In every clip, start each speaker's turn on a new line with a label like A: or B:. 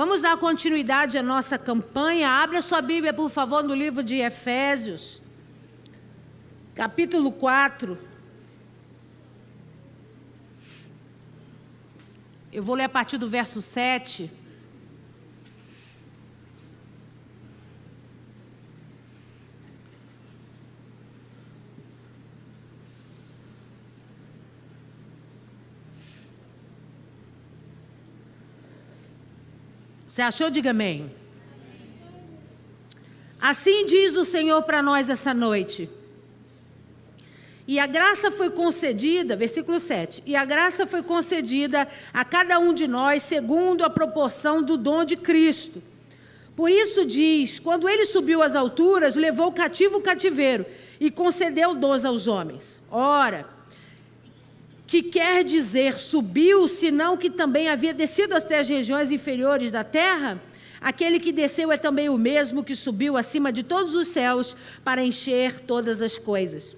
A: Vamos dar continuidade à nossa campanha. Abra a sua Bíblia, por favor, no livro de Efésios, capítulo 4. Eu vou ler a partir do verso 7. Você achou? Diga amém. Assim diz o Senhor para nós essa noite. E a graça foi concedida, versículo 7. E a graça foi concedida a cada um de nós segundo a proporção do dom de Cristo. Por isso diz, quando ele subiu às alturas, levou cativo o cativeiro e concedeu dons aos homens. Ora, que quer dizer subiu, senão que também havia descido até as regiões inferiores da terra? Aquele que desceu é também o mesmo que subiu acima de todos os céus para encher todas as coisas.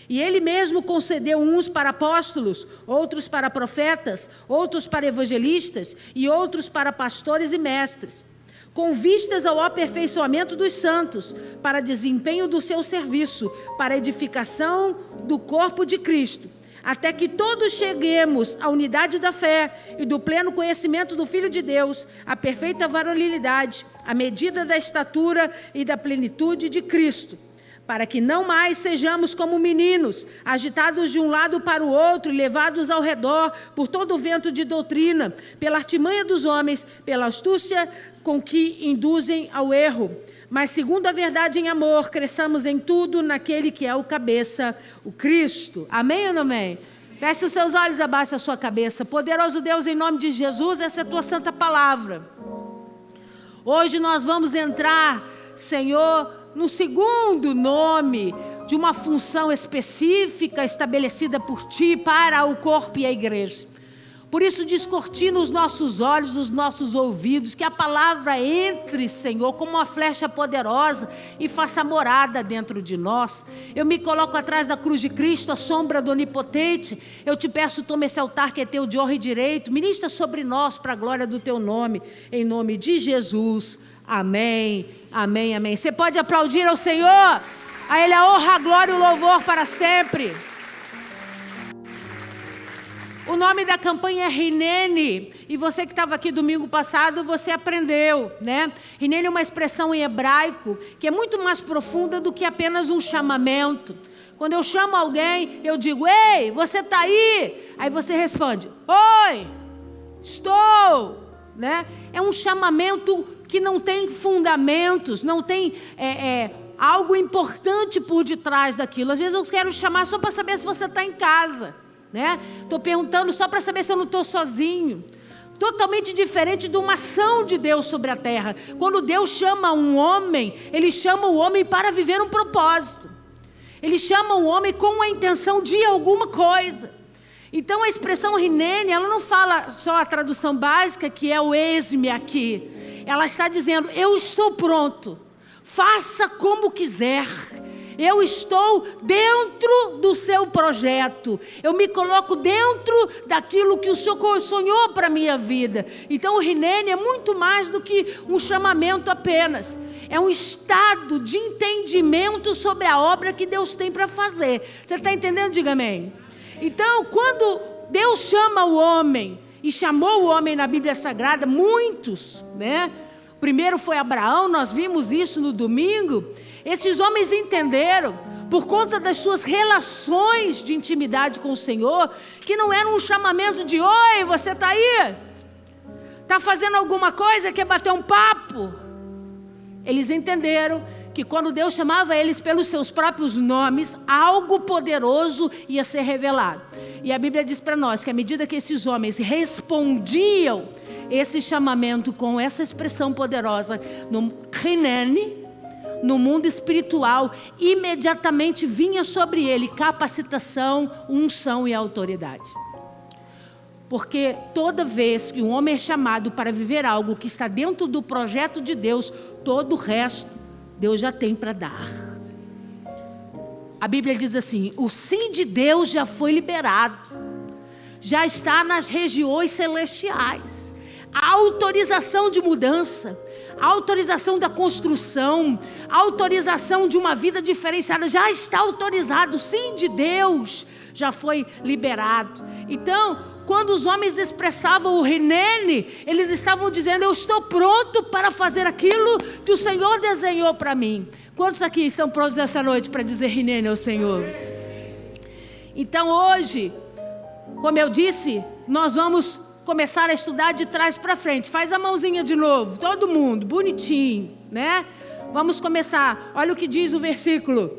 A: E ele mesmo concedeu uns para apóstolos, outros para profetas, outros para evangelistas e outros para pastores e mestres, com vistas ao aperfeiçoamento dos santos, para desempenho do seu serviço, para edificação do corpo de Cristo, até que todos cheguemos à unidade da fé e do pleno conhecimento do Filho de Deus, à perfeita varonilidade, à medida da estatura e da plenitude de Cristo, para que não mais sejamos como meninos, agitados de um lado para o outro e levados ao redor por todo o vento de doutrina, pela artimanha dos homens, pela astúcia com que induzem ao erro. Mas segundo a verdade em amor, cresçamos em tudo naquele que é o cabeça, o Cristo. Amém ou não amém? Feche os seus olhos, abaixa a sua cabeça. Poderoso Deus, em nome de Jesus, essa é a tua santa palavra. Hoje nós vamos entrar, Senhor, no segundo nome de uma função específica estabelecida por Ti para o corpo e a igreja. Por isso, descortina os nossos olhos, os nossos ouvidos, que a palavra entre, Senhor, como uma flecha poderosa e faça morada dentro de nós. Eu me coloco atrás da cruz de Cristo, a sombra do Onipotente. Eu te peço, toma esse altar que é teu de honra e direito, ministra sobre nós para a glória do teu nome, em nome de Jesus. Amém, amém, amém. Você pode aplaudir ao Senhor? A Ele a honra, a glória e o louvor para sempre. O nome da campanha é Hineni, e você que estava aqui domingo passado, você aprendeu, né? Hineni é uma expressão em hebraico que é muito mais profunda do que apenas um chamamento. Quando eu chamo alguém, eu digo, ei, você está aí? Aí você responde, oi, estou, né? É um chamamento que não tem fundamentos, não tem algo importante por detrás daquilo. Às vezes eu quero chamar só para saber se você está em casa. Estou perguntando só para saber se eu não estou sozinho. Totalmente diferente de uma ação de Deus sobre a terra. Quando Deus chama um homem, Ele chama o homem para viver um propósito. Ele chama o homem com a intenção de alguma coisa. Então a expressão Hineni, ela não fala só a tradução básica, que é o eis-me aqui. Ela está dizendo, eu estou pronto, faça como quiser. Eu estou dentro do seu projeto. Eu me coloco dentro daquilo que o Senhor sonhou para a minha vida. Então o Hineni é muito mais do que um chamamento apenas. É um estado de entendimento sobre a obra que Deus tem para fazer. Você está entendendo? Diga amém. Então, quando Deus chama o homem, e chamou o homem na Bíblia Sagrada, muitos, né? O primeiro foi Abraão, nós vimos isso no domingo. Esses homens entenderam, por conta das suas relações de intimidade com o Senhor, que não era um chamamento de, oi, você está aí? Está fazendo alguma coisa? Quer bater um papo? Eles entenderam que quando Deus chamava eles pelos seus próprios nomes, algo poderoso ia ser revelado. E a Bíblia diz para nós que à medida que esses homens respondiam esse chamamento com essa expressão poderosa, no Hineni, no mundo espiritual, imediatamente vinha sobre ele capacitação, unção e autoridade. Porque toda vez que um homem é chamado para viver algo que está dentro do projeto de Deus, todo o resto Deus já tem para dar. A Bíblia diz assim, o sim de Deus já foi liberado, já está nas regiões celestiais. A autorização de mudança, a autorização da construção, a autorização de uma vida diferenciada já está autorizado, sim, de Deus, já foi liberado. Então, quando os homens expressavam o Hinene, eles estavam dizendo: eu estou pronto para fazer aquilo que o Senhor desenhou para mim. Quantos aqui estão prontos essa noite para dizer Hinene ao Senhor? Então hoje, como eu disse, nós vamos começar a estudar de trás para frente. Faz a mãozinha de novo, todo mundo, bonitinho, né? Vamos começar. Olha o que diz o versículo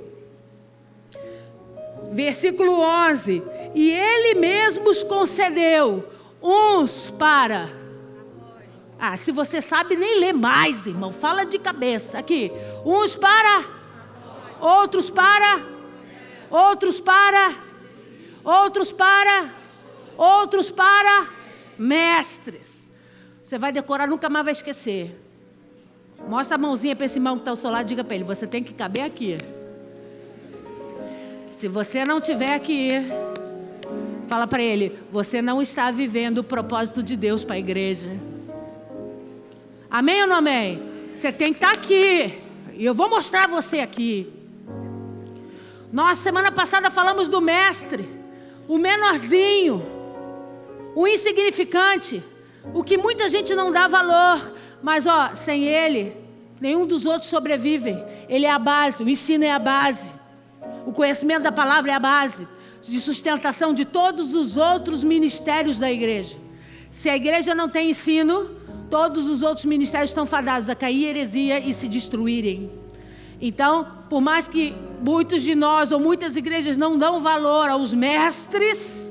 A: 11. E ele mesmo os concedeu, uns para... se você sabe, nem lê mais, irmão. Fala de cabeça. Aqui. Uns para... Outros para... Outros para... Outros para... Outros para... Mestres. Você vai decorar, nunca mais vai esquecer. Mostra a mãozinha para esse irmão que está ao seu lado. Diga para ele: você tem que caber aqui. Se você não tiver aqui, fala para ele: você não está vivendo o propósito de Deus para a igreja. Amém ou não amém? Você tem que estar aqui. E eu vou mostrar você aqui. Nós, semana passada, falamos do mestre, o menorzinho, o insignificante, o que muita gente não dá valor. Mas, sem ele, nenhum dos outros sobrevive. Ele é a base, o ensino é a base. O conhecimento da palavra é a base de sustentação de todos os outros ministérios da igreja. Se a igreja não tem ensino, todos os outros ministérios estão fadados a cair em heresia e se destruírem. Então, por mais que muitos de nós ou muitas igrejas não dão valor aos mestres,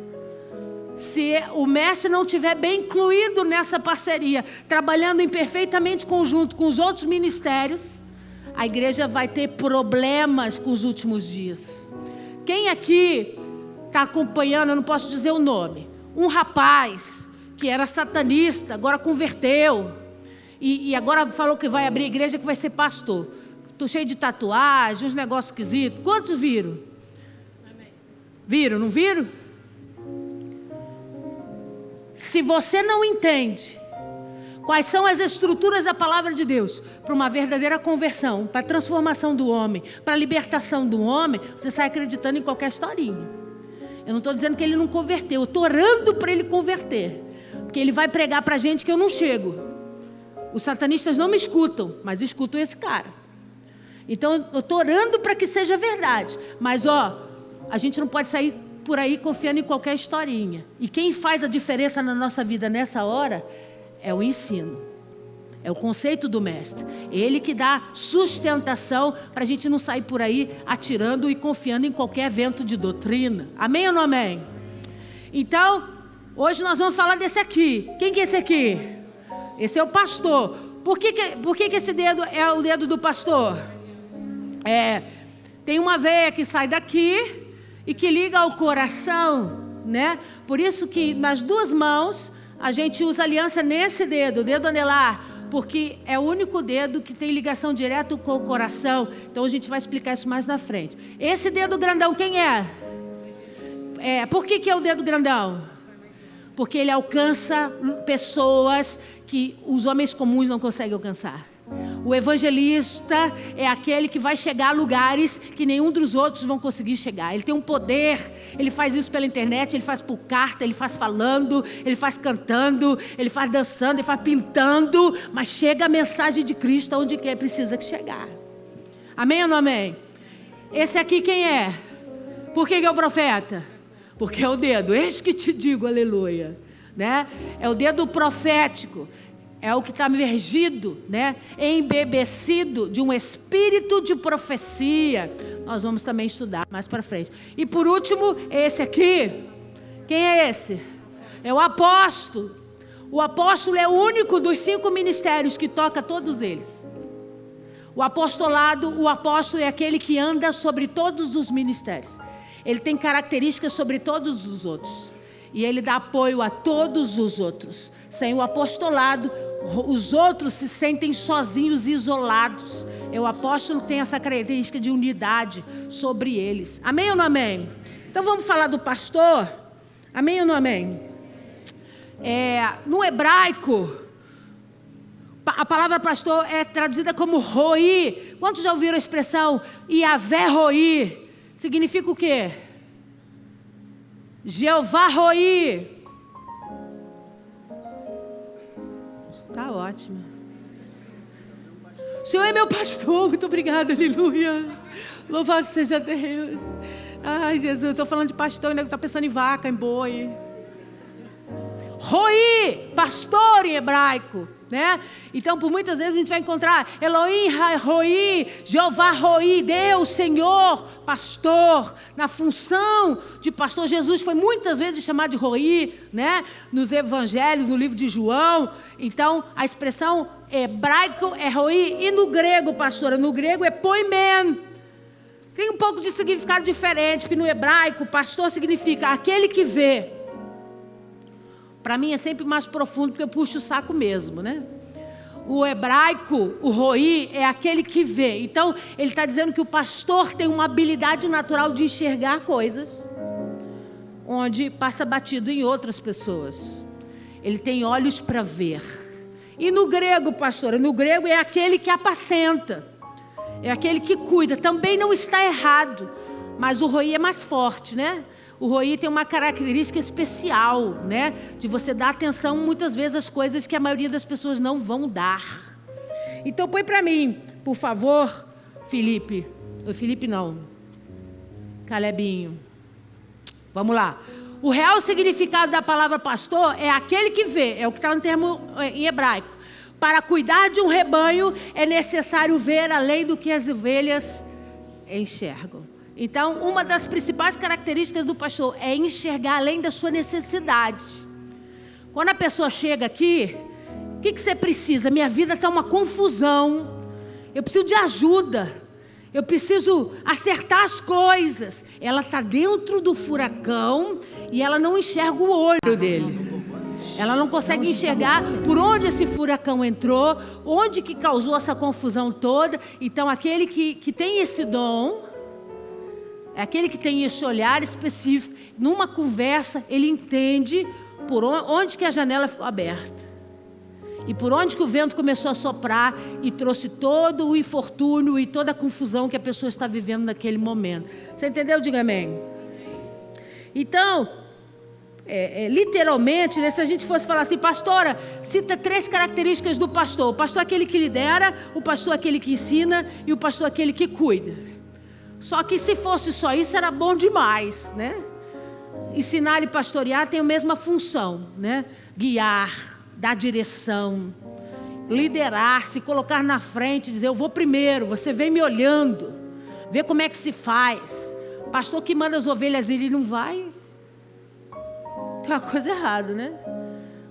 A: se o mestre não estiver bem incluído nessa parceria, trabalhando em perfeitamente conjunto com os outros ministérios, a igreja vai ter problemas com os últimos dias. Quem aqui está acompanhando, eu não posso dizer o nome, um rapaz que era satanista, agora converteu, e agora falou que vai abrir igreja, que vai ser pastor. Estou cheio de tatuagem, uns negócios esquisitos. Quantos viram? Amém. Viram, não viram? Se você não entende quais são as estruturas da palavra de Deus para uma verdadeira conversão, para a transformação do homem, para a libertação do homem, você sai acreditando em qualquer historinha. Eu não estou dizendo que ele não converteu, eu estou orando para ele converter, porque ele vai pregar para a gente que eu não chego. Os satanistas não me escutam, mas escutam esse cara. Então eu estou orando para que seja verdade, mas a gente não pode sair por aí confiando em qualquer historinha. E quem faz a diferença na nossa vida nessa hora é o ensino, é o conceito do mestre. Ele que dá sustentação para a gente não sair por aí atirando e confiando em qualquer vento de doutrina. Amém ou não amém? Então, hoje nós vamos falar desse aqui. Quem que é esse aqui? Esse é o pastor. Por que esse dedo é o dedo do pastor? Tem uma veia que sai daqui e que liga ao coração, né? Por isso que nas duas mãos a gente usa aliança nesse dedo, o dedo anelar, porque é o único dedo que tem ligação direta com o coração. Então a gente vai explicar isso mais na frente. Esse dedo grandão, quem é? Por que é o dedo grandão? Porque ele alcança pessoas que os homens comuns não conseguem alcançar. O evangelista é aquele que vai chegar a lugares que nenhum dos outros vão conseguir chegar. Ele tem um poder, ele faz isso pela internet, ele faz por carta, ele faz falando, ele faz cantando, ele faz dançando, ele faz pintando, mas chega a mensagem de Cristo onde quer precisa que chegar. Amém ou não amém? Esse aqui quem é? Por que é o profeta? Porque é o dedo, eis que te digo, aleluia, né? É o dedo profético. É o que está emergido, né? Embebecido de um espírito de profecia. Nós vamos também estudar mais para frente. E por último, esse aqui. Quem é esse? É o apóstolo. O apóstolo é o único dos 5 ministérios que toca todos eles. O apostolado, o apóstolo é aquele que anda sobre todos os ministérios. Ele tem características sobre todos os outros. E ele dá apoio a todos os outros. Sem o apostolado, os outros se sentem sozinhos e isolados. O apóstolo tem essa característica de unidade sobre eles. Amém ou não amém? Então vamos falar do pastor. Amém ou não amém? No hebraico, a palavra pastor é traduzida como Roi. Quantos já ouviram a expressão Yahvé Roi? Significa o quê? Jeová Roi. Tá ótimo. O Senhor é meu pastor. Muito obrigada, aleluia. Louvado seja Deus. Ai, Jesus, eu estou falando de pastor, ainda está pensando em vaca, em boi. Roi, pastor em hebraico, né? Então, por muitas vezes a gente vai encontrar Elohim, Roi, Jeová Roi, Deus, Senhor, pastor. Na função de pastor, Jesus foi muitas vezes chamado de Roi, né? Nos evangelhos, no livro de João. Então, a expressão hebraico é Roi, e no grego, pastora, no grego é poimen. Tem um pouco de significado diferente, porque no hebraico, pastor significa aquele que vê. Para mim é sempre mais profundo, porque eu puxo o saco mesmo, né? O hebraico, o Roi, é aquele que vê. Então, ele está dizendo que o pastor tem uma habilidade natural de enxergar coisas, onde passa batido em outras pessoas. Ele tem olhos para ver. E no grego, pastora, no grego é aquele que apacenta. É aquele que cuida. Também não está errado, mas o Roi é mais forte, né? O Roi tem uma característica especial, né? De você dar atenção muitas vezes às coisas que a maioria das pessoas não vão dar. Então põe para mim, por favor, Felipe. Felipe não. Calebinho. Vamos lá. O real significado da palavra pastor é aquele que vê. É o que está no termo em hebraico. Para cuidar de um rebanho é necessário ver além do que as ovelhas enxergam. Então, uma das principais características do pastor é enxergar além da sua necessidade. Quando a pessoa chega aqui, o que você precisa? Minha vida está uma confusão. Eu preciso de ajuda. Eu preciso acertar as coisas. Ela está dentro do furacão e ela não enxerga o olho dele. Ela não consegue enxergar por onde esse furacão entrou, onde que causou essa confusão toda. Então, aquele que tem esse dom... É aquele que tem esse olhar específico. Numa conversa, ele entende por onde que a janela ficou aberta. E por onde que o vento começou a soprar e trouxe todo o infortúnio e toda a confusão que a pessoa está vivendo naquele momento. Você entendeu? Diga amém. Então, literalmente, né, se a gente fosse falar assim, pastora, cita 3 características do pastor. O pastor é aquele que lidera, o pastor é aquele que ensina e o pastor é aquele que cuida. Só que se fosse só isso, era bom demais, né? Ensinar e pastorear tem a mesma função, né? Guiar, dar direção, liderar, se colocar na frente, dizer, eu vou primeiro, você vem me olhando, vê como é que se faz. Pastor que manda as ovelhas, ele não vai. Tem uma coisa errada, né?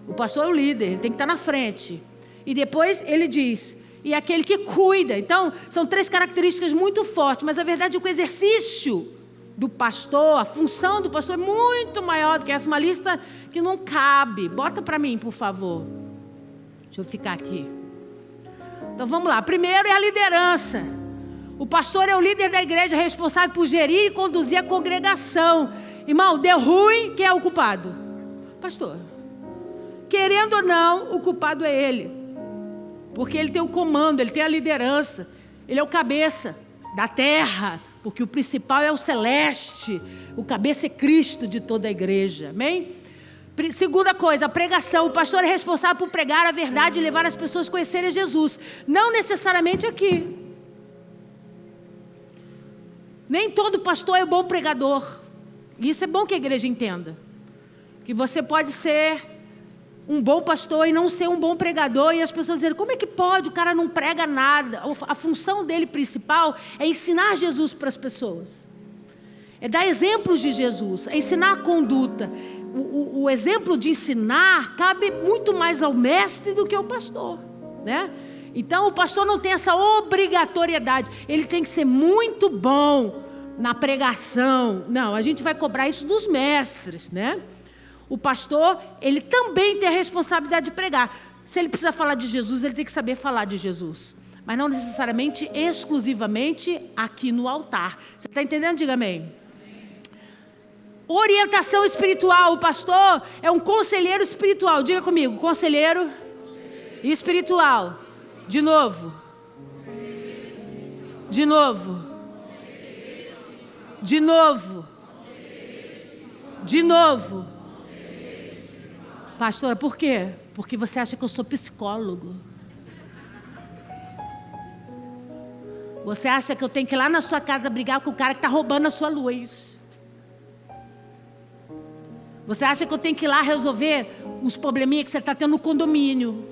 A: O pastor é o líder, ele tem que estar na frente. E depois ele diz... E aquele que cuida. Então, são 3 características muito fortes. Mas a verdade é que o exercício do pastor, a função do pastor é muito maior do que essa. Uma lista que não cabe. Bota para mim, por favor. Deixa eu ficar aqui. Então, vamos lá. Primeiro é a liderança. O pastor é o líder da igreja, responsável por gerir e conduzir a congregação. Irmão, deu ruim, quem é o culpado? Pastor. Querendo ou não, o culpado é ele. Porque ele tem o comando, ele tem a liderança. Ele é o cabeça da terra. Porque o principal é o celeste. O cabeça é Cristo de toda a igreja. Amém? Segunda coisa, a pregação. O pastor é responsável por pregar a verdade e levar as pessoas a conhecerem Jesus. Não necessariamente aqui. Nem todo pastor é bom pregador. E isso é bom que a igreja entenda. Que você pode ser... um bom pastor e não ser um bom pregador, e as pessoas dizem, como é que pode? O cara não prega nada. A função dele principal é ensinar Jesus para as pessoas, é dar exemplos de Jesus, é ensinar a conduta. O exemplo de ensinar cabe muito mais ao mestre do que ao pastor, né? Então o pastor não tem essa obrigatoriedade, ele tem que ser muito bom na pregação. Não, a gente vai cobrar isso dos mestres, né? O pastor, ele também tem a responsabilidade de pregar. Se ele precisa falar de Jesus, ele tem que saber falar de Jesus. Mas não necessariamente, exclusivamente aqui no altar. Você está entendendo? Diga amém. Orientação espiritual. O pastor é um conselheiro espiritual. Diga comigo, conselheiro espiritual. De novo. De novo. De novo. De novo. Pastora, por quê? Porque você acha que eu sou psicólogo. Você acha que eu tenho que ir lá na sua casa brigar com o cara que está roubando a sua luz. Você acha que eu tenho que ir lá resolver uns probleminha que você está tendo no condomínio.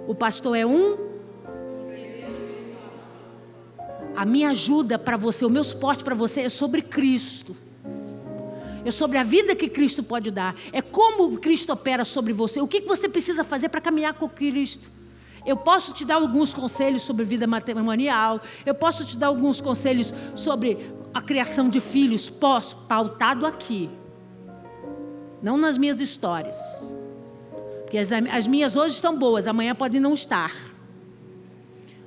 A: O pastor é A minha ajuda para você, o meu suporte para você é sobre Cristo. É sobre a vida que Cristo pode dar. É como Cristo opera sobre você. O que você precisa fazer para caminhar com Cristo? Eu posso te dar alguns conselhos sobre vida matrimonial. Eu posso te dar alguns conselhos sobre a criação de filhos. Posso, pautado aqui. Não nas minhas histórias. Porque as minhas hoje estão boas, amanhã podem não estar.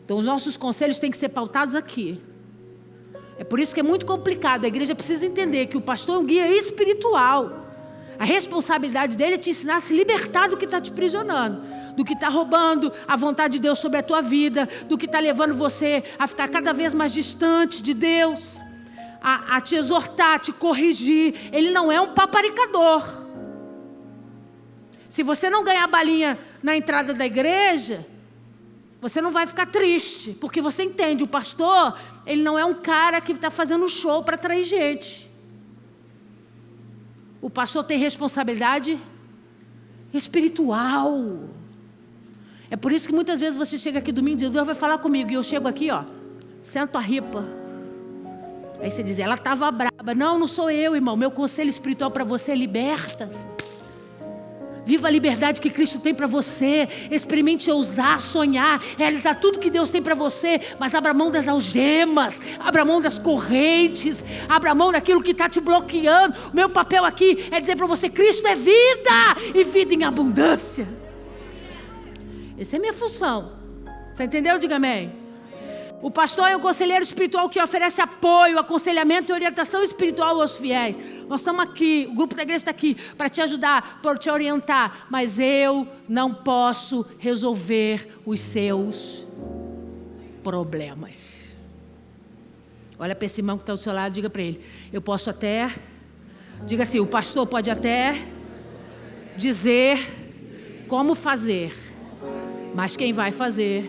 A: Então os nossos conselhos têm que ser pautados aqui. É por isso que é muito complicado. A igreja precisa entender que o pastor é um guia espiritual. A responsabilidade dele é te ensinar a se libertar do que está te aprisionando, do que está roubando a vontade de Deus sobre a tua vida, do que está levando você a ficar cada vez mais distante de Deus, a te exortar, a te corrigir. Ele não é um paparicador. Se você não ganhar balinha na entrada da igreja, você não vai ficar triste, porque você entende, o pastor, ele não é um cara que está fazendo show para atrair gente. O pastor tem responsabilidade espiritual. É por isso que muitas vezes você chega aqui domingo e diz, Deus vai falar comigo, e eu chego aqui, sento a ripa. Aí você diz, ela estava braba. Não sou eu, irmão, meu conselho espiritual para você é liberta-se. Viva a liberdade que Cristo tem para você. Experimente ousar, sonhar, realizar tudo que Deus tem para você. Mas abra mão das algemas, abra mão das correntes, abra mão daquilo que está te bloqueando. O meu papel aqui é dizer para você, Cristo é vida e vida em abundância. Essa é a minha função. Você entendeu? Diga amém. O pastor é um conselheiro espiritual que oferece apoio, aconselhamento e orientação espiritual aos fiéis. Nós estamos aqui, o grupo da igreja está aqui para te ajudar, para te orientar. Mas eu não posso resolver os seus problemas. Olha para esse irmão que está do seu lado, diga para ele, eu posso até, diga assim, o pastor pode até dizer como fazer, mas quem vai fazer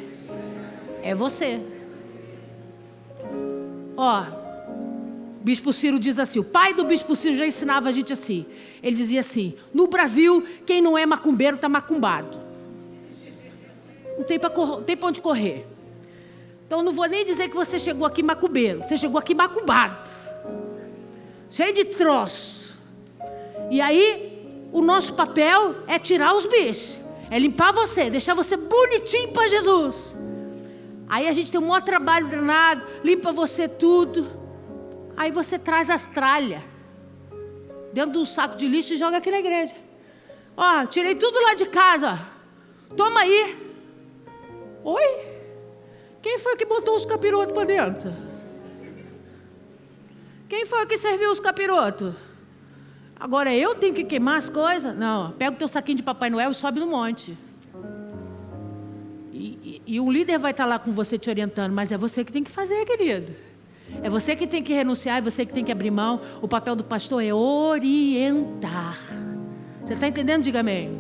A: é você. Bispo Ciro diz assim, o pai do Bispo Ciro já ensinava a gente assim, ele dizia assim, no Brasil, quem não é macumbeiro está macumbado. Não tem para onde correr. Então não vou nem dizer que você chegou aqui macumbeiro, você chegou aqui macumbado, cheio de troço. E aí, o nosso papel é tirar os bichos, é limpar você, deixar você bonitinho para Jesus. Aí a gente tem um maior trabalho danado, limpa você tudo. Aí você traz as tralhas dentro de um saco de lixo e joga aqui na igreja. Tirei tudo lá de casa. Toma aí. Oi? Quem foi que botou os capirotos para dentro? Quem foi que serviu os capirotos? Agora eu tenho que queimar as coisas? Não, pega o teu saquinho de Papai Noel e sobe no monte. E um líder vai estar lá com você te orientando, mas é você que tem que fazer, querido. É você que tem que renunciar, é você que tem que abrir mão. O papel do pastor é orientar. Você está entendendo? Diga amém.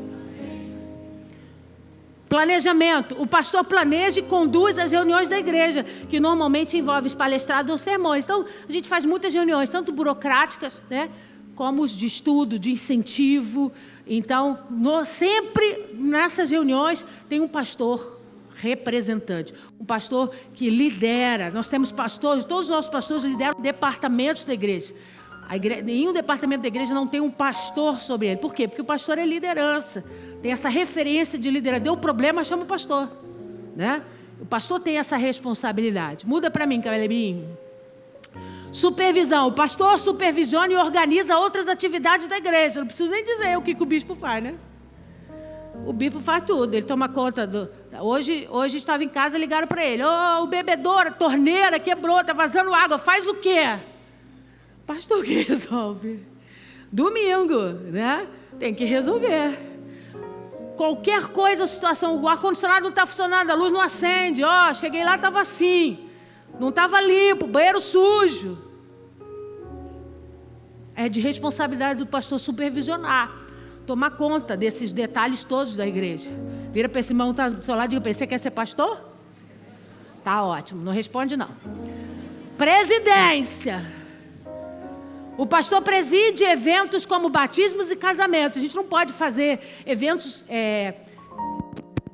A: Planejamento. O pastor planeja e conduz as reuniões da igreja, que normalmente envolve os palestrados ou sermões. Então, a gente faz muitas reuniões, tanto burocráticas, como os de estudo, de incentivo. Então, sempre nessas reuniões tem um pastor representante, um pastor que lidera. Nós temos pastores, todos os nossos pastores lideram departamentos da igreja. Nenhum departamento da igreja não tem um pastor sobre ele. Por quê? Porque o pastor é liderança, tem essa referência de liderança. Deu problema, chama o pastor, O pastor tem essa responsabilidade. Muda para mim, Calebinho. Supervisão. O pastor supervisiona e organiza outras atividades da igreja. Não preciso nem dizer o que o bispo faz, O bispo faz tudo, ele toma conta do... Hoje estava em casa, ligaram para ele. O bebedouro, a torneira quebrou, está vazando água, faz o quê? Pastor que resolve. Domingo, Tem que resolver. qualquer coisa, a situação, o ar-condicionado não está funcionando, a luz não acende, cheguei lá, estava assim, não estava limpo, banheiro sujo. É de responsabilidade do pastor supervisionar, tomar conta desses detalhes todos da igreja. Vira para esse irmão que está do seu lado e diga: você quer ser pastor? Tá ótimo, não responde não. Presidência. O pastor preside eventos como batismos e casamentos. A gente não pode fazer eventos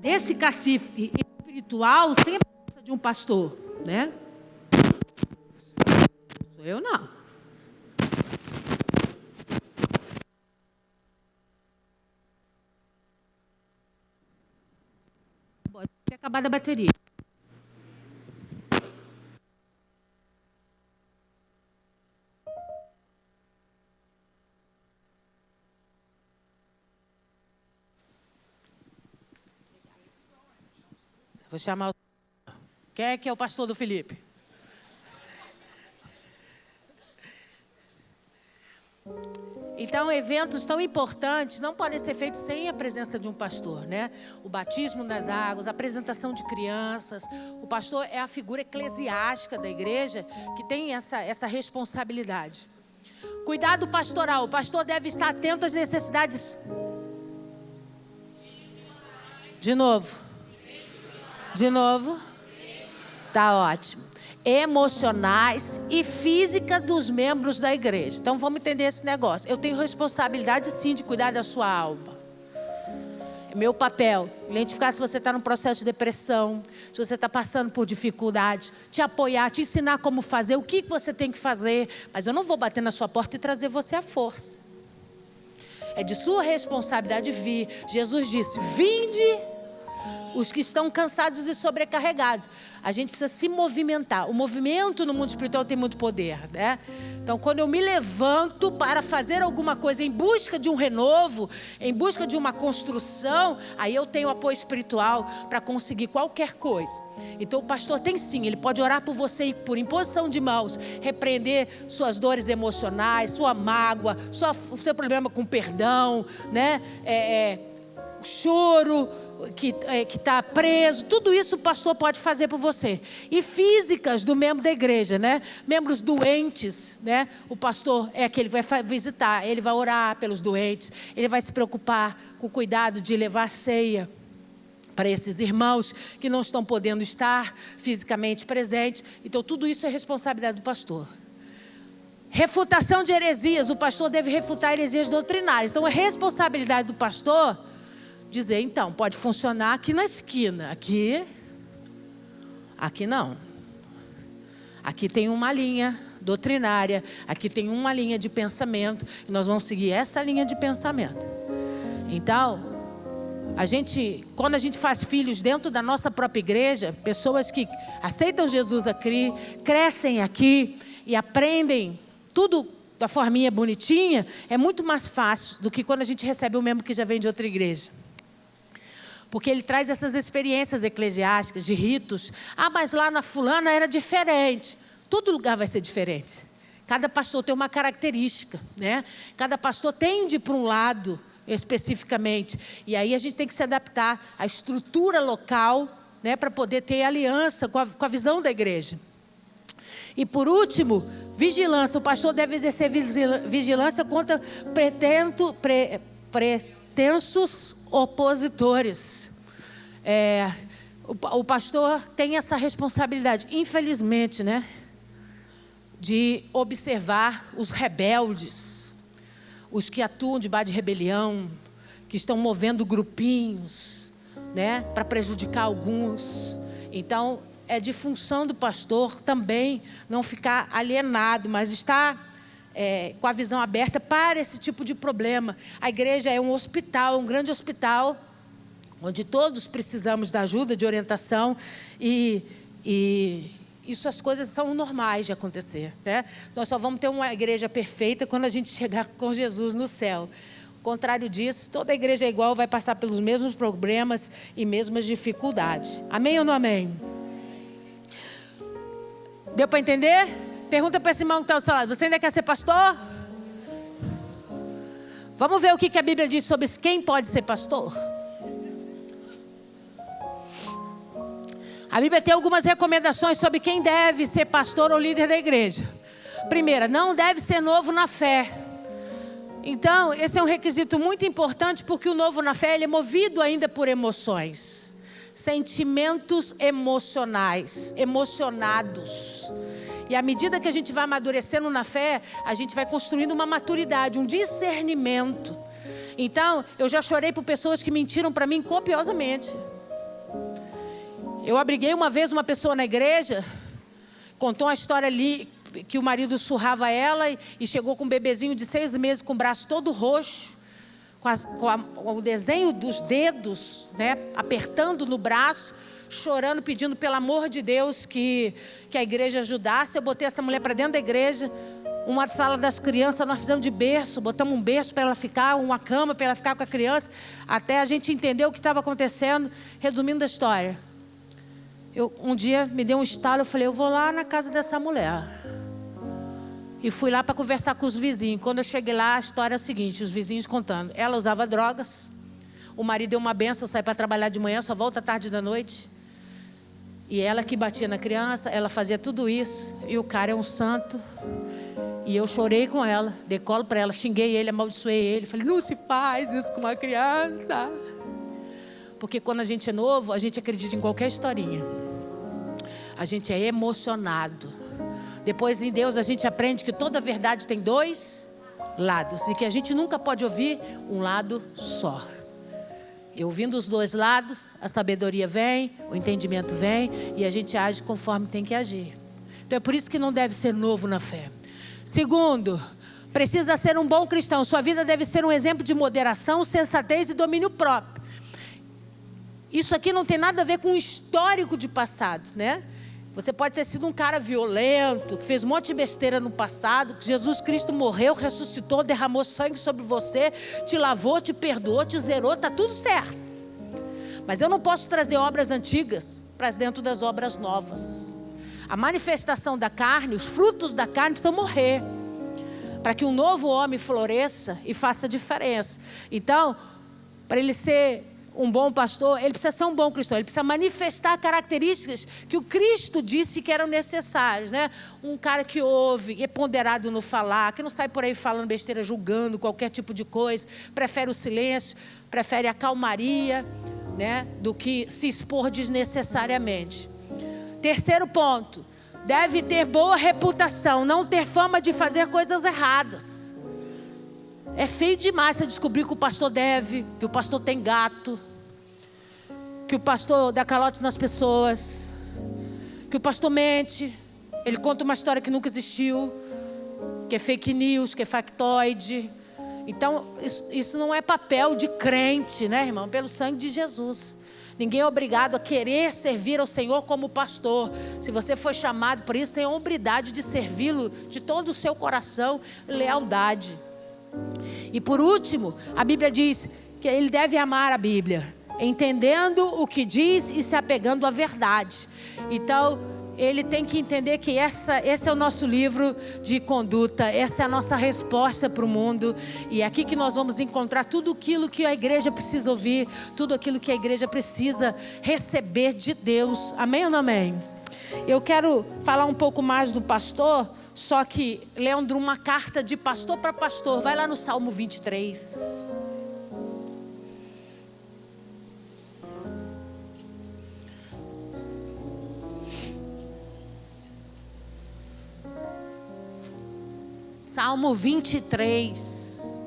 A: desse cacife espiritual sem a presença de um pastor, né? Sou eu não. Pode ter acabado a bateria. Vou chamar o... Quem é que é o pastor do Felipe? Então, eventos tão importantes não podem ser feitos sem a presença de um pastor, né? O batismo nas águas, a apresentação de crianças. O pastor é a figura eclesiástica da igreja que tem essa responsabilidade. Cuidado pastoral. O pastor deve estar atento às necessidades... De novo. Tá ótimo. Emocionais e física dos membros da igreja. Então vamos entender esse negócio. Eu tenho responsabilidade sim de cuidar da sua alma. É meu papel identificar se você está num processo de depressão, se você está passando por dificuldade, te apoiar, te ensinar como fazer, o que você tem que fazer. Mas eu não vou bater na sua porta e trazer você à força. É de sua responsabilidade vir. Jesus disse: vinde os que estão cansados e sobrecarregados. A gente precisa se movimentar. O movimento no mundo espiritual tem muito poder, né? Então, quando eu me levanto para fazer alguma coisa em busca de um renovo, em busca de uma construção, aí eu tenho apoio espiritual para conseguir qualquer coisa. Então, o pastor tem sim, ele pode orar por você por imposição de mãos, repreender suas dores emocionais, sua mágoa, o seu problema com perdão, né? O choro que está preso, tudo isso o pastor pode fazer por você. E físicas do membro da igreja, né? Membros doentes, né? O pastor é aquele que vai visitar, ele vai orar pelos doentes, ele vai se preocupar com o cuidado de levar ceia para esses irmãos que não estão podendo estar fisicamente presentes. Então tudo isso é responsabilidade do pastor. Refutação de heresias, o pastor deve refutar heresias doutrinárias. Então é responsabilidade do pastor dizer: então, pode funcionar aqui na esquina, aqui não. Aqui tem uma linha doutrinária, aqui tem uma linha de pensamento, e nós vamos seguir essa linha de pensamento. Então, quando a gente faz filhos dentro da nossa própria igreja, pessoas que aceitam Jesus aqui, crescem aqui e aprendem tudo da forminha bonitinha, é muito mais fácil do que quando a gente recebe um membro que já vem de outra igreja. Porque ele traz essas experiências eclesiásticas, de ritos. Mas lá na fulana era diferente. Todo lugar vai ser diferente. Cada pastor tem uma característica, né? Cada pastor tende para um lado especificamente. E aí a gente tem que se adaptar à estrutura local, né? Para poder ter aliança com a visão da igreja. E por último, vigilância. O pastor deve exercer vigilância contra pretensos opositores. O pastor tem essa responsabilidade, infelizmente, né? De observar os rebeldes, os que atuam debaixo de rebelião, que estão movendo grupinhos, né? Para prejudicar alguns. Então, é de função do pastor também não ficar alienado, mas estar com a visão aberta para esse tipo de problema. A igreja é um hospital, um grande hospital, onde todos precisamos da ajuda, de orientação, e isso, as coisas são normais de acontecer, né? Nós só vamos ter uma igreja perfeita quando a gente chegar com Jesus no céu. Ao contrário disso, toda igreja é igual, vai passar pelos mesmos problemas e mesmas dificuldades. Amém ou não amém? Deu para entender? Pergunta para esse irmão que está ao seu lado: você ainda quer ser pastor? Vamos ver o que a Bíblia diz sobre quem pode ser pastor? A Bíblia tem algumas recomendações sobre quem deve ser pastor ou líder da igreja. Primeira, não deve ser novo na fé. Então, esse é um requisito muito importante, porque o novo na fé ele é movido ainda por emoções, sentimentos emocionais, emocionados. E à medida que a gente vai amadurecendo na fé, a gente vai construindo uma maturidade, um discernimento. Então, eu já chorei por pessoas que mentiram para mim copiosamente. Eu abriguei uma vez uma pessoa na igreja, contou uma história ali, que o marido surrava ela e chegou com um bebezinho de 6 meses com o braço todo roxo, com o desenho dos dedos, né, apertando no braço, chorando, pedindo pelo amor de Deus que a igreja ajudasse. Eu botei essa mulher para dentro da igreja, uma sala das crianças, nós fizemos de berço, botamos um berço para ela ficar, uma cama para ela ficar com a criança, até a gente entender o que estava acontecendo. Resumindo a história, um dia me deu um estalo, eu falei, eu vou lá na casa dessa mulher. E fui lá para conversar com os vizinhos. Quando eu cheguei lá, a história é a seguinte, os vizinhos contando. Ela usava drogas, o marido deu uma benção, sai para trabalhar de manhã, só volta tarde da noite. E ela que batia na criança, ela fazia tudo isso. E o cara é um santo. E eu chorei com ela, dei colo para ela, xinguei ele, amaldiçoei ele. Falei, não se faz isso com uma criança. Porque quando a gente é novo, a gente acredita em qualquer historinha. A gente é emocionado. Depois em Deus a gente aprende que toda verdade tem 2 lados. E que a gente nunca pode ouvir um lado só. E ouvindo os 2 lados, a sabedoria vem, o entendimento vem. E a gente age conforme tem que agir. Então é por isso que não deve ser novo na fé. Segundo, precisa ser um bom cristão. Sua vida deve ser um exemplo de moderação, sensatez e domínio próprio. Isso aqui não tem nada a ver com o histórico de passado, né? Você pode ter sido um cara violento, que fez um monte de besteira no passado, que Jesus Cristo morreu, ressuscitou, derramou sangue sobre você, te lavou, te perdoou, te zerou, está tudo certo. Mas eu não posso trazer obras antigas para dentro das obras novas. A manifestação da carne, os frutos da carne precisam morrer, para que um novo homem floresça e faça diferença. Então, para ele ser um bom pastor, ele precisa ser um bom cristão, ele precisa manifestar características que o Cristo disse que eram necessárias, né? Um cara que ouve, que é ponderado no falar, que não sai por aí falando besteira, julgando qualquer tipo de coisa, prefere o silêncio, prefere a calmaria, né? Do que se expor desnecessariamente. Terceiro ponto, deve ter boa reputação, não ter fama de fazer coisas erradas. É feio demais você descobrir que o pastor deve, que o pastor tem gato, que o pastor dá calote nas pessoas, que o pastor mente, ele conta uma história que nunca existiu, que é fake news, que é factoide. Então, isso não é papel de crente, né, irmão? Pelo sangue de Jesus. Ninguém é obrigado a querer servir ao Senhor como pastor. Se você foi chamado por isso, tem a hombridade de servi-lo de todo o seu coração e lealdade. E por último, a Bíblia diz que ele deve amar a Bíblia, entendendo o que diz e se apegando à verdade. Então, ele tem que entender que esse é o nosso livro de conduta, essa é a nossa resposta para o mundo. E é aqui que nós vamos encontrar tudo aquilo que a igreja precisa ouvir, tudo aquilo que a igreja precisa receber de Deus. Amém ou não amém? Eu quero falar um pouco mais do pastor, só que lendo uma carta de pastor para pastor. Vai lá no Salmo 23. Salmo 23.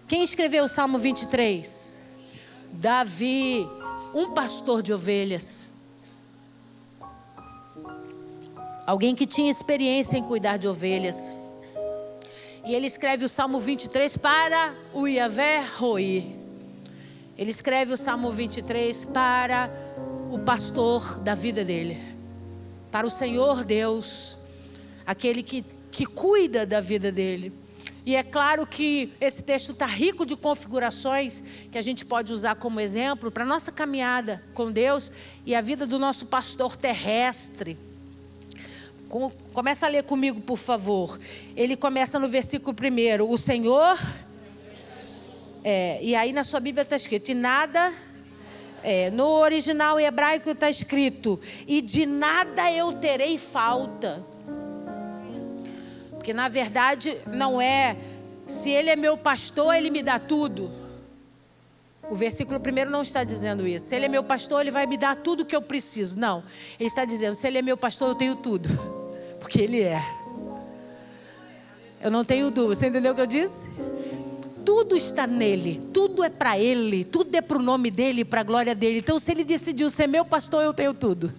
A: Quem escreveu o Salmo 23? Davi, um pastor de ovelhas. Alguém que tinha experiência em cuidar de ovelhas. E ele escreve o Salmo 23 para o Yavé Roi. Ele escreve o Salmo 23 para o pastor da vida dele. Para o Senhor Deus. Aquele que cuida da vida dele. E é claro que esse texto está rico de configurações que a gente pode usar como exemplo para a nossa caminhada com Deus e a vida do nosso pastor terrestre. Começa a ler comigo, por favor. Ele começa no versículo 1. O Senhor... e aí na sua Bíblia está escrito, e nada... no original hebraico está escrito, e de nada eu terei falta. Porque na verdade não é, se Ele é meu pastor, Ele me dá tudo. O versículo 1 não está dizendo isso. Se Ele é meu pastor, Ele vai me dar tudo o que eu preciso. Não, Ele está dizendo, se Ele é meu pastor, eu tenho tudo. Porque Ele é. Eu não tenho dúvida. Você entendeu o que eu disse? Tudo está nele, tudo é para Ele, tudo é para o nome dEle, para a glória dEle. Então se Ele decidiu ser meu pastor, eu tenho tudo.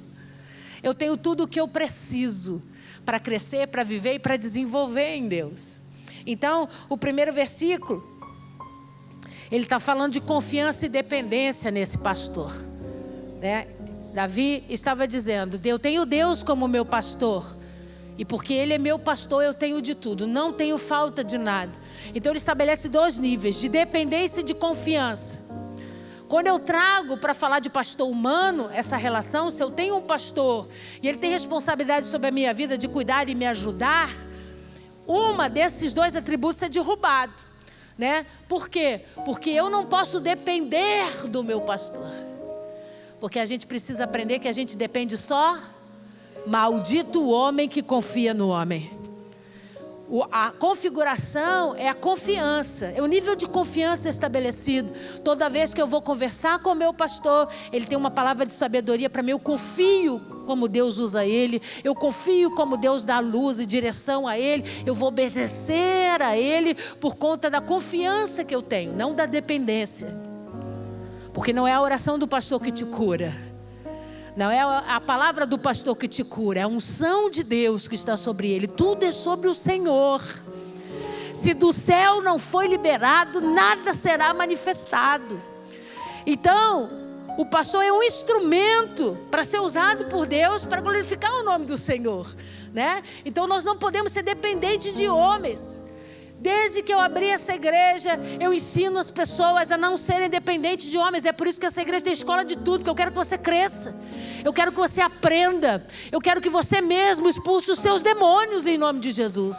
A: Eu tenho tudo o que eu preciso para crescer, para viver e para desenvolver em Deus. Então o primeiro versículo, ele está falando de confiança e dependência nesse pastor, né? Davi estava dizendo, eu tenho Deus como meu pastor, e porque Ele é meu pastor, eu tenho de tudo, não tenho falta de nada. Então ele estabelece 2 níveis, de dependência e de confiança. Quando eu trago para falar de pastor humano, essa relação, se eu tenho um pastor e ele tem responsabilidade sobre a minha vida de cuidar e me ajudar, uma desses 2 atributos é derrubado, né? Por quê? Porque eu não posso depender do meu pastor. Porque a gente precisa aprender que a gente depende só. Maldito o homem que confia no homem. A configuração é a confiança, é o nível de confiança estabelecido. Toda vez que eu vou conversar com o meu pastor, ele tem uma palavra de sabedoria para mim. Eu confio como Deus usa ele, eu confio como Deus dá luz e direção a ele. Eu vou obedecer a ele por conta da confiança que eu tenho, não da dependência. Porque não é a oração do pastor que te cura, não é a palavra do pastor que te cura, é a unção de Deus que está sobre ele. Tudo é sobre o Senhor. Se do céu não foi liberado, nada será manifestado. Então, o pastor é um instrumento para ser usado por Deus para glorificar o nome do Senhor, né? Então nós não podemos ser dependentes de homens. Desde que eu abri essa igreja, eu ensino as pessoas a não serem dependentes de homens. É por isso que essa igreja tem escola de tudo, porque eu quero que você cresça. Eu quero que você aprenda. Eu quero que você mesmo expulse os seus demônios em nome de Jesus.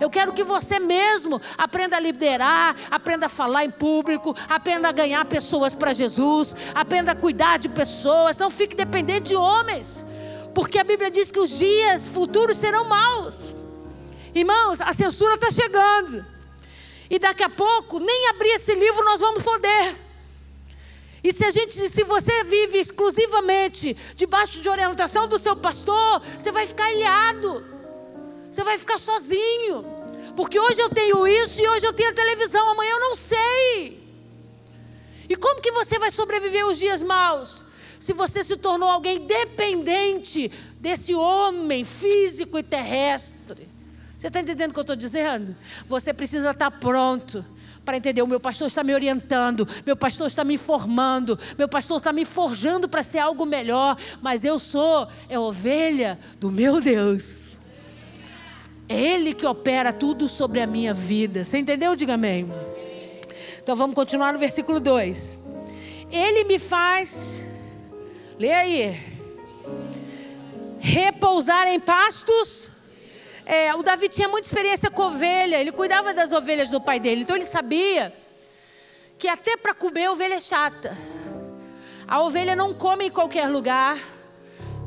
A: Eu quero que você mesmo aprenda a liderar, aprenda a falar em público, aprenda a ganhar pessoas para Jesus, aprenda a cuidar de pessoas. Não fique dependente de homens, porque a Bíblia diz que os dias futuros serão maus. Irmãos, a censura está chegando. E daqui a pouco, nem abrir esse livro nós vamos poder. E se você vive exclusivamente debaixo de orientação do seu pastor, você vai ficar ilhado. Você vai ficar sozinho. Porque hoje eu tenho isso e hoje eu tenho a televisão, amanhã eu não sei. E como que você vai sobreviver os dias maus? Se você se tornou alguém dependente desse homem físico e terrestre. Você está entendendo o que eu estou dizendo? Você precisa estar pronto para entender, o meu pastor está me orientando, meu pastor está me informando, meu pastor está me forjando para ser algo melhor, mas eu sou ovelha do meu Deus. É Ele que opera tudo sobre a minha vida. Você entendeu? Diga amém. Então vamos continuar no versículo 2. Ele me faz, lê aí, repousar em pastos. O Davi tinha muita experiência com ovelha, ele cuidava das ovelhas do pai dele, então ele sabia que até para comer a ovelha é chata. A ovelha não come em qualquer lugar.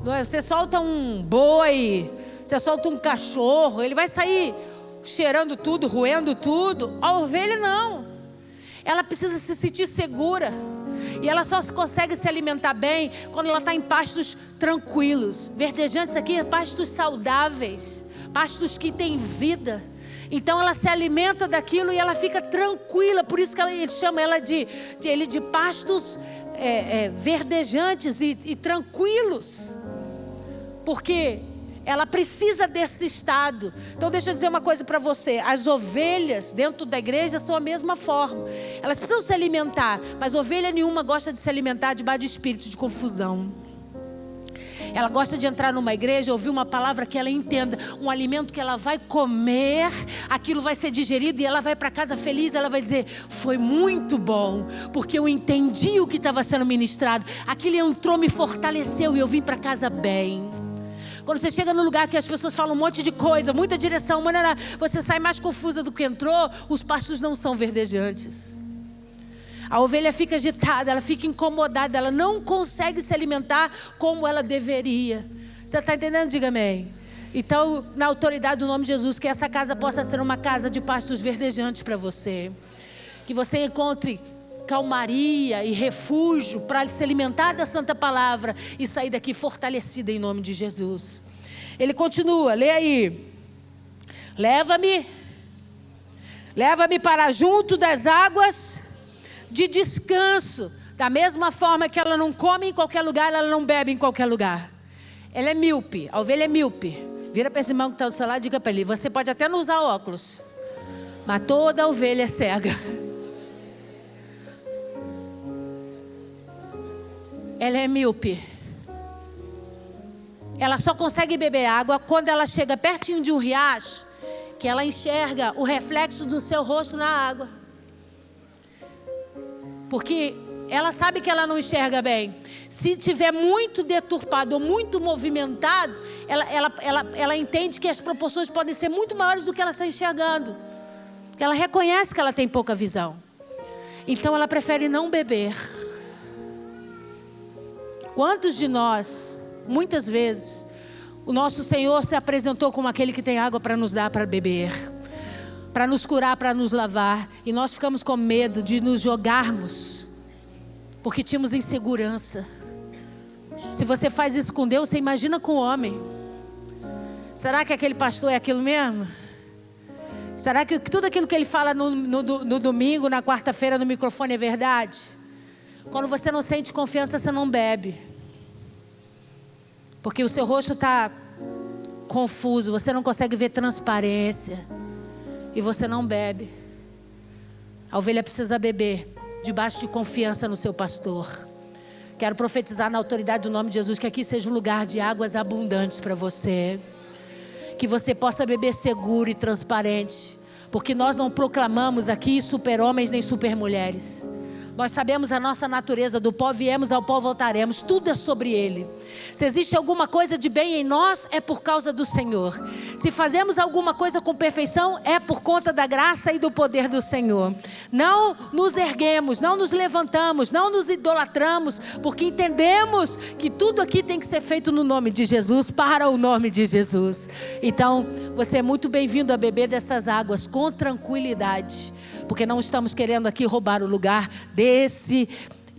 A: Você solta um boi, você solta um cachorro, ele vai sair cheirando tudo, roendo tudo. A ovelha não, ela precisa se sentir segura. E ela só consegue se alimentar bem quando ela está em pastos tranquilos, verdejantes aqui, pastos saudáveis, pastos que têm vida. Então ela se alimenta daquilo e ela fica tranquila. Por isso que ele chama ela de pastos verdejantes e tranquilos. Porque ela precisa desse estado. Então deixa eu dizer uma coisa para você. As ovelhas dentro da igreja são a mesma forma. Elas precisam se alimentar. Mas ovelha nenhuma gosta de se alimentar debaixo de espírito de confusão. Ela gosta de entrar numa igreja, ouvir uma palavra que ela entenda, um alimento que ela vai comer, aquilo vai ser digerido e ela vai para casa feliz. Ela vai dizer, foi muito bom, porque eu entendi o que estava sendo ministrado. Aquilo entrou, me fortaleceu e eu vim para casa bem. Quando você chega no lugar que as pessoas falam um monte de coisa, muita direção, você sai mais confusa do que entrou, os pastos não são verdejantes. A ovelha fica agitada, ela fica incomodada, ela não consegue se alimentar como ela deveria. Você está entendendo? Diga amém. Então, na autoridade do nome de Jesus, que essa casa possa ser uma casa de pastos verdejantes para você. Que você encontre calmaria e refúgio para se alimentar da santa palavra e sair daqui fortalecida em nome de Jesus. Ele continua, lê aí. Leva-me para junto das águas de descanso. Da mesma forma que ela não come em qualquer lugar, ela não bebe em qualquer lugar. Ela é míope, a ovelha é míope. Vira para esse irmão que está do seu lado e diga para ele: você pode até não usar óculos, mas toda ovelha é cega. Ela é míope. Ela só consegue beber água quando ela chega pertinho de um riacho, que ela enxerga o reflexo do seu rosto na água. Porque ela sabe que ela não enxerga bem. Se tiver muito deturpado ou muito movimentado, ela entende que as proporções podem ser muito maiores do que ela está enxergando. Ela reconhece que ela tem pouca visão. Então ela prefere não beber. Quantos de nós, muitas vezes, o nosso Senhor se apresentou como aquele que tem água para nos dar para beber, para nos curar, para nos lavar, e nós ficamos com medo de nos jogarmos, porque tínhamos insegurança. Se você faz isso com Deus, você imagina com o homem. Será que aquele pastor é aquilo mesmo? Será que tudo aquilo que ele fala no domingo, na quarta-feira, no microfone é verdade? Quando você não sente confiança, você não bebe. Porque o seu rosto está confuso, você não consegue ver transparência. E você não bebe. A ovelha precisa beber debaixo de confiança no seu pastor. Quero profetizar na autoridade do nome de Jesus que aqui seja um lugar de águas abundantes para você. Que você possa beber seguro e transparente. Porque nós não proclamamos aqui super-homens nem super-mulheres. Nós sabemos a nossa natureza, do pó viemos, ao pó voltaremos, tudo é sobre Ele. Se existe alguma coisa de bem em nós, é por causa do Senhor. Se fazemos alguma coisa com perfeição, é por conta da graça e do poder do Senhor. Não nos erguemos, não nos levantamos, não nos idolatramos, porque entendemos que tudo aqui tem que ser feito no nome de Jesus, para o nome de Jesus. Então, você é muito bem-vindo a beber dessas águas com tranquilidade. Porque não estamos querendo aqui roubar o lugar desse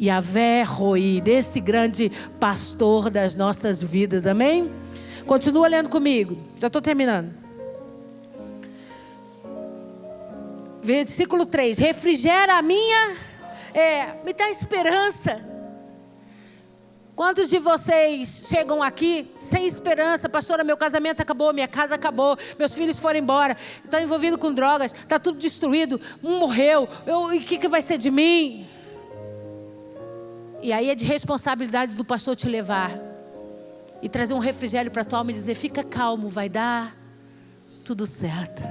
A: Yahvé Roi, desse grande pastor das nossas vidas, amém? Continua lendo comigo, já estou terminando. Versículo 3, refrigera a minha, me dá esperança. Quantos de vocês chegam aqui sem esperança? Pastora, meu casamento acabou, minha casa acabou, meus filhos foram embora, estão envolvidos com drogas, está tudo destruído, um morreu, o que vai ser de mim? E aí é de responsabilidade do pastor te levar e trazer um refrigério para a tua alma e dizer: fica calmo, vai dar tudo certo.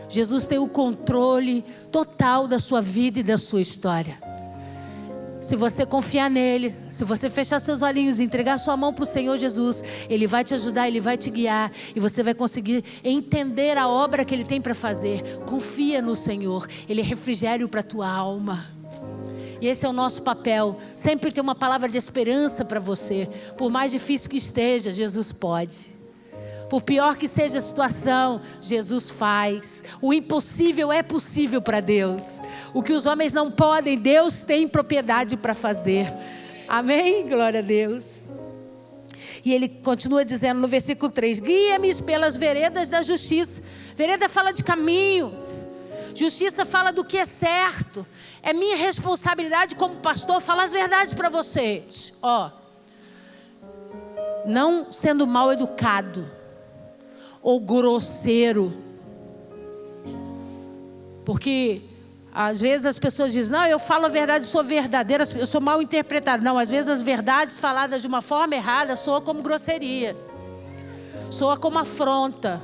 A: Jesus tem o controle total da sua vida e da sua história. Se você confiar nele, se você fechar seus olhinhos e entregar sua mão para o Senhor Jesus, Ele vai te ajudar, Ele vai te guiar e você vai conseguir entender a obra que Ele tem para fazer. Confia no Senhor, Ele é refrigério para a tua alma. E esse é o nosso papel, sempre ter uma palavra de esperança para você. Por mais difícil que esteja, Jesus pode. Por pior que seja a situação, Jesus faz. O impossível é possível para Deus. O que os homens não podem, Deus tem propriedade para fazer. Amém? Glória a Deus. E ele continua dizendo no versículo 3: guia-me pelas veredas da justiça. Vereda fala de caminho. Justiça fala do que é certo. É minha responsabilidade como pastor falar as verdades para vocês. Não sendo mal educado ou grosseiro, porque às vezes as pessoas dizem: não, eu falo a verdade, sou verdadeira, eu sou mal interpretado. Não, às vezes as verdades faladas de uma forma errada soa como grosseria, soa como afronta.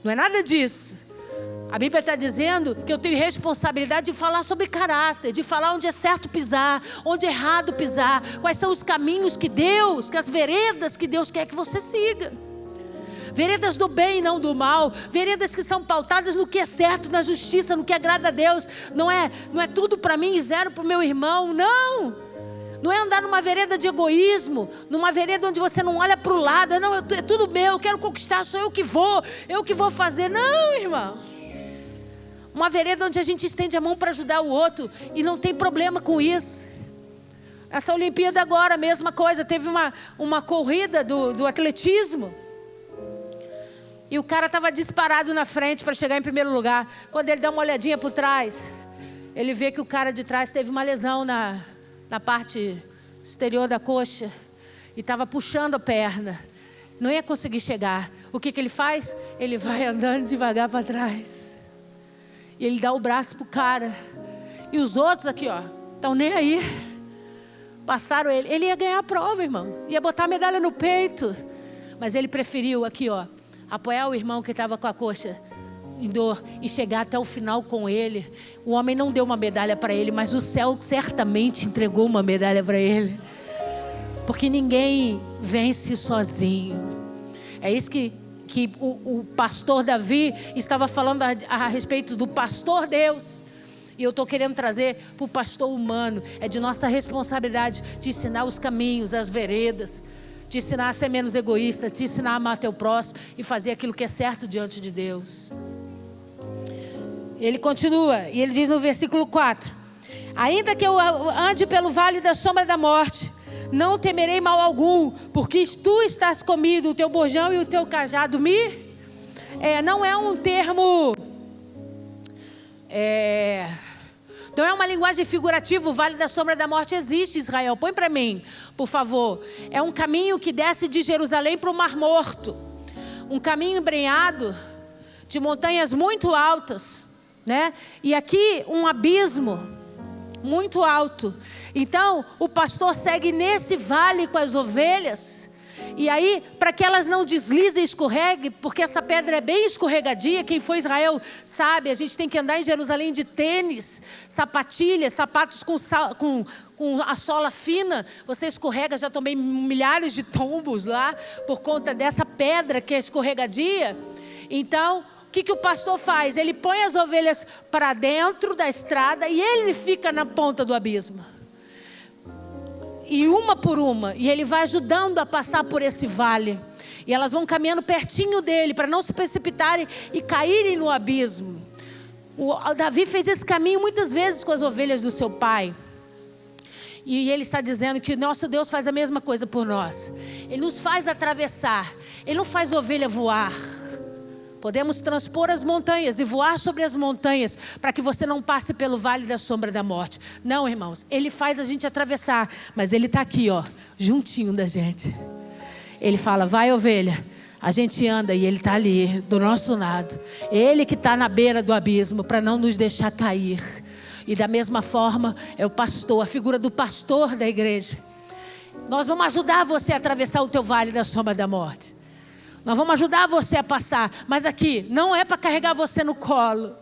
A: Não é nada disso. A Bíblia está dizendo que eu tenho responsabilidade de falar sobre caráter, de falar onde é certo pisar, onde é errado pisar, quais são os caminhos que as veredas que Deus quer que você siga. Veredas do bem e não do mal, veredas que são pautadas no que é certo, na justiça, no que agrada a Deus. Não é tudo para mim e zero para o meu irmão, não. Não é andar numa vereda de egoísmo, numa vereda onde você não olha para o lado, não, é tudo meu, eu quero conquistar, sou eu que vou fazer. Não, irmão. Uma vereda onde a gente estende a mão para ajudar o outro e não tem problema com isso. Essa Olimpíada agora, a mesma coisa, teve uma corrida do atletismo. E o cara estava disparado na frente para chegar em primeiro lugar. Quando ele dá uma olhadinha por trás, ele vê que o cara de trás teve uma lesão na parte exterior da coxa. E estava puxando a perna. Não ia conseguir chegar. O que ele faz? Ele vai andando devagar para trás. E ele dá o braço pro cara. E os outros aqui, ó, estão nem aí. Passaram ele. Ele ia ganhar a prova, irmão. Ia botar a medalha no peito. Mas ele preferiu aqui, ó, apoiar o irmão que estava com a coxa em dor e chegar até o final com ele. O homem não deu uma medalha para ele, mas o céu certamente entregou uma medalha para ele. Porque ninguém vence sozinho. É isso que o pastor Davi estava falando a respeito do pastor Deus. E eu estou querendo trazer para o pastor humano. É de nossa responsabilidade de ensinar os caminhos, as veredas, de ensinar a ser menos egoísta, de ensinar a amar teu próximo e fazer aquilo que é certo diante de Deus. Ele continua e ele diz no versículo 4: ainda que eu ande pelo vale da sombra da morte, não temerei mal algum, porque tu estás comigo, o teu bordão e o teu cajado não é um termo, não é uma linguagem figurativa. O vale da sombra da morte existe, Israel. Põe para mim, por favor. É um caminho que desce de Jerusalém para o Mar Morto. Um caminho embrenhado de montanhas muito altas, né? E aqui um abismo muito alto. Então o pastor segue nesse vale com as ovelhas. E aí, para que elas não deslizem e escorreguem, porque essa pedra é bem escorregadia. Quem foi a Israel sabe, a gente tem que andar em Jerusalém de tênis, sapatilhas, sapatos com a sola fina. Você escorrega, já tomei milhares de tombos lá, por conta dessa pedra que é escorregadia. Então, o que o pastor faz? Ele põe as ovelhas para dentro da estrada e ele fica na ponta do abismo. E uma por uma, e ele vai ajudando a passar por esse vale. E elas vão caminhando pertinho dele, para não se precipitarem e caírem no abismo. O Davi fez esse caminho muitas vezes com as ovelhas do seu pai. E ele está dizendo que nosso Deus faz a mesma coisa por nós. Ele nos faz atravessar, ele não faz ovelha voar. Podemos transpor as montanhas e voar sobre as montanhas para que você não passe pelo vale da sombra da morte. Não, irmãos, ele faz a gente atravessar, mas ele está aqui, ó, juntinho da gente. Ele fala: vai, ovelha. A gente anda e ele está ali, do nosso lado. Ele que está na beira do abismo para não nos deixar cair. E da mesma forma é o pastor, a figura do pastor da igreja. Nós vamos ajudar você a atravessar o teu vale da sombra da morte. Nós vamos ajudar você a passar. Mas aqui, não é para carregar você no colo.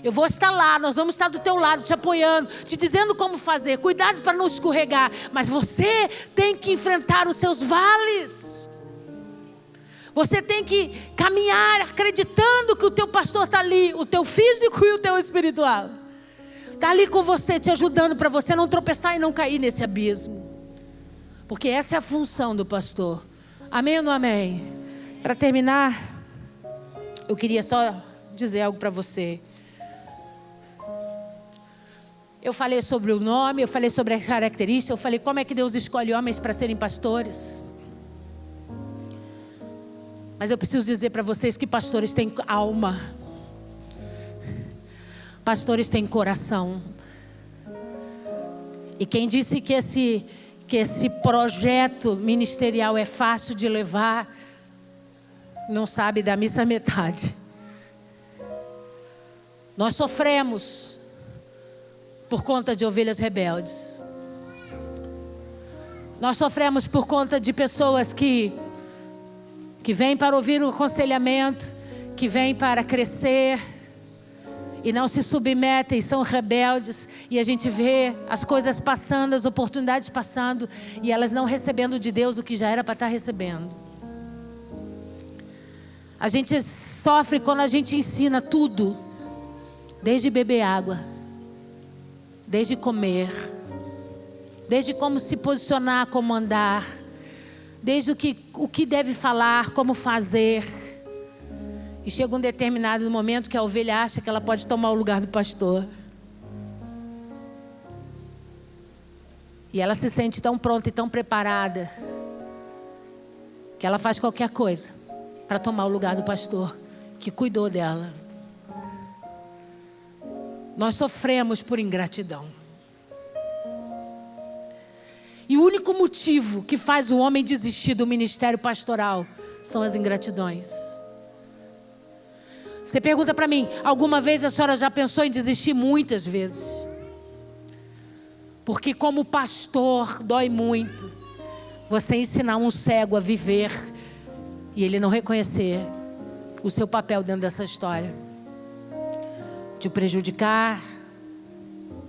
A: Eu vou estar lá, nós vamos estar do teu lado, te apoiando, te dizendo como fazer. Cuidado para não escorregar. Mas você tem que enfrentar os seus vales. Você tem que caminhar acreditando que o teu pastor está ali. O teu físico e o teu espiritual. Está ali com você, te ajudando para você não tropeçar e não cair nesse abismo. Porque essa é a função do pastor. Amém ou não amém? Para terminar, eu queria só dizer algo para você. Eu falei sobre o nome, eu falei sobre a característica, eu falei como é que Deus escolhe homens para serem pastores. Mas eu preciso dizer para vocês que pastores têm alma. Pastores têm coração. E quem disse que esse projeto ministerial é fácil de levar, não sabe da missa metade. Nós sofremos por conta de ovelhas rebeldes. Nós sofremos por conta de pessoas que vêm para ouvir o aconselhamento, que vêm para crescer, e não se submetem, são rebeldes, e a gente vê as coisas passando, as oportunidades passando, e elas não recebendo de Deus o que já era para estar recebendo. A gente sofre quando a gente ensina tudo, desde beber água, desde comer, desde como se posicionar, como andar, desde o que deve falar, como fazer. E chega um determinado momento que a ovelha acha que ela pode tomar o lugar do pastor. E ela se sente tão pronta e tão preparada que ela faz qualquer coisa para tomar o lugar do pastor que cuidou dela. Nós sofremos por ingratidão. E o único motivo que faz o homem desistir do ministério pastoral são as ingratidões. Você pergunta para mim, alguma vez a senhora já pensou em desistir? Muitas vezes. Porque como pastor dói muito você ensinar um cego a viver e ele não reconhecer o seu papel dentro dessa história. Te prejudicar,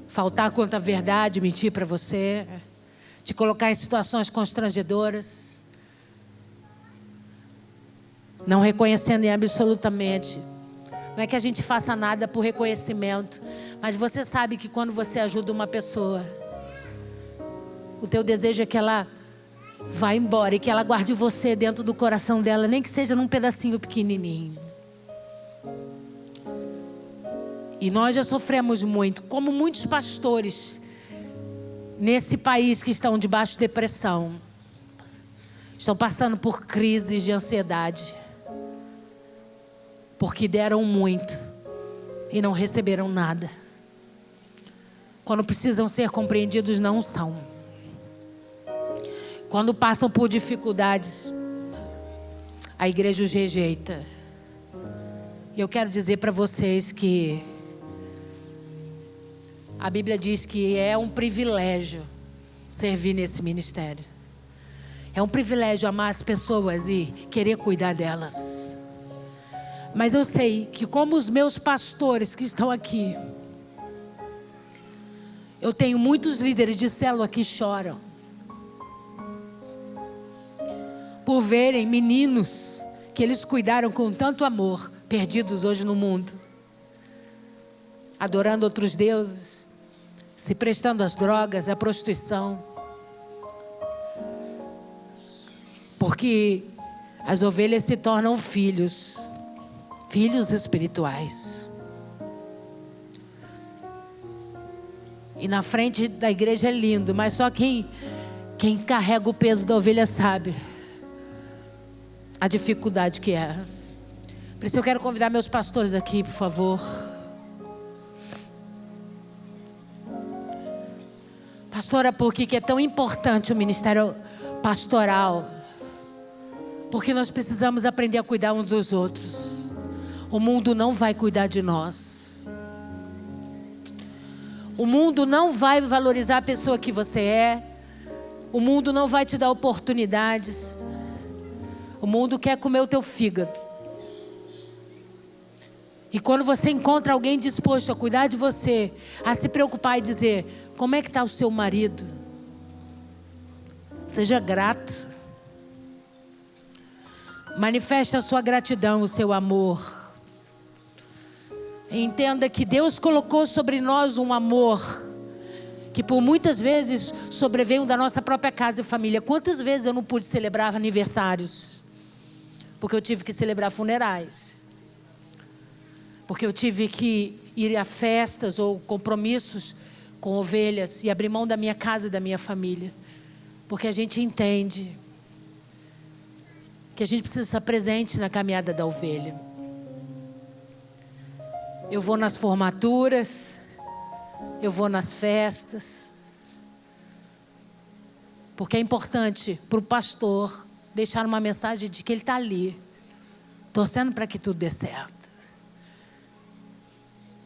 A: faltar quanto à verdade, mentir para você, te colocar em situações constrangedoras, não reconhecendo em absolutamente. Não é que a gente faça nada por reconhecimento, mas você sabe que quando você ajuda uma pessoa, o teu desejo é que ela vá embora e que ela guarde você dentro do coração dela, nem que seja num pedacinho pequenininho. E nós já sofremos muito, como muitos pastores nesse país que estão debaixo de depressão, estão passando por crises de ansiedade, porque deram muito e não receberam nada. Quando precisam ser compreendidos, não são. Quando passam por dificuldades, a igreja os rejeita. E eu quero dizer para vocês que a Bíblia diz que é um privilégio servir nesse ministério. É um privilégio amar as pessoas e querer cuidar delas. Mas eu sei que como os meus pastores que estão aqui, eu tenho muitos líderes de célula que choram por verem meninos que eles cuidaram com tanto amor, perdidos hoje no mundo, adorando outros deuses, se prestando às drogas, à prostituição. Porque as ovelhas se tornam filhos espirituais. E na frente da igreja é lindo, mas só quem carrega o peso da ovelha sabe a dificuldade que é. Por isso eu quero convidar meus pastores aqui, por favor. Pastora, por que é tão importante o ministério pastoral? Porque nós precisamos aprender a cuidar uns dos outros. O mundo não vai cuidar de nós. O mundo não vai valorizar a pessoa que você é. O mundo não vai te dar oportunidades. O mundo quer comer o teu fígado. E quando você encontra alguém disposto a cuidar de você, a se preocupar e dizer: como é que está o seu marido? Seja grato. Manifeste a sua gratidão, o seu amor. Entenda que Deus colocou sobre nós um amor que por muitas vezes sobreveio da nossa própria casa e família. Quantas vezes eu não pude celebrar aniversários? Porque eu tive que celebrar funerais. Porque eu tive que ir a festas ou compromissos com ovelhas e abrir mão da minha casa e da minha família. Porque a gente entende que a gente precisa estar presente na caminhada da ovelha. Eu vou nas formaturas, eu vou nas festas, porque é importante para o pastor deixar uma mensagem de que ele está ali, torcendo para que tudo dê certo.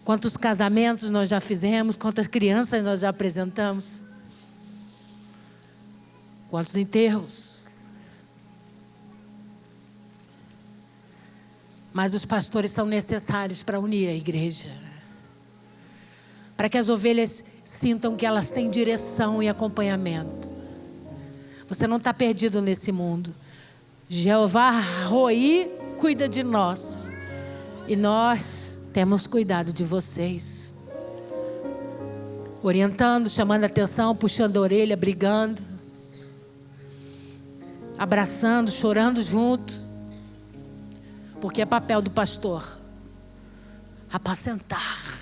A: Quantos casamentos nós já fizemos, quantas crianças nós já apresentamos, quantos enterros. Mas os pastores são necessários para unir a igreja. para que as ovelhas sintam que elas têm direção e acompanhamento. Você não está perdido nesse mundo. Jeová Roi cuida de nós, e nós temos cuidado de vocês, orientando, chamando a atenção, puxando a orelha, brigando, abraçando, chorando junto, porque é papel do pastor apacentar.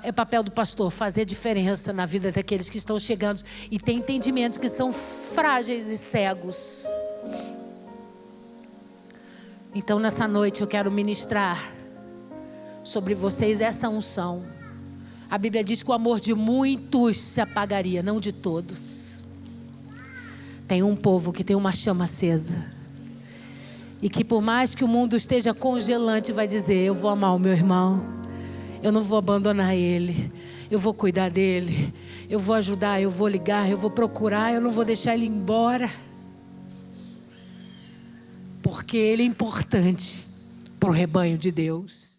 A: É papel do pastor fazer diferença na vida daqueles que estão chegando e tem entendimento que são frágeis e cegos. Então nessa noite eu quero ministrar sobre vocês essa unção. A Bíblia diz que o amor de muitos se apagaria, não de todos. Tem um povo que tem uma chama acesa, e que por mais que o mundo esteja congelante, vai dizer: eu vou amar o meu irmão, eu não vou abandonar ele, eu vou cuidar dele, eu vou ajudar, eu vou ligar, eu vou procurar, eu não vou deixar ele embora, porque ele é importante para o rebanho de Deus.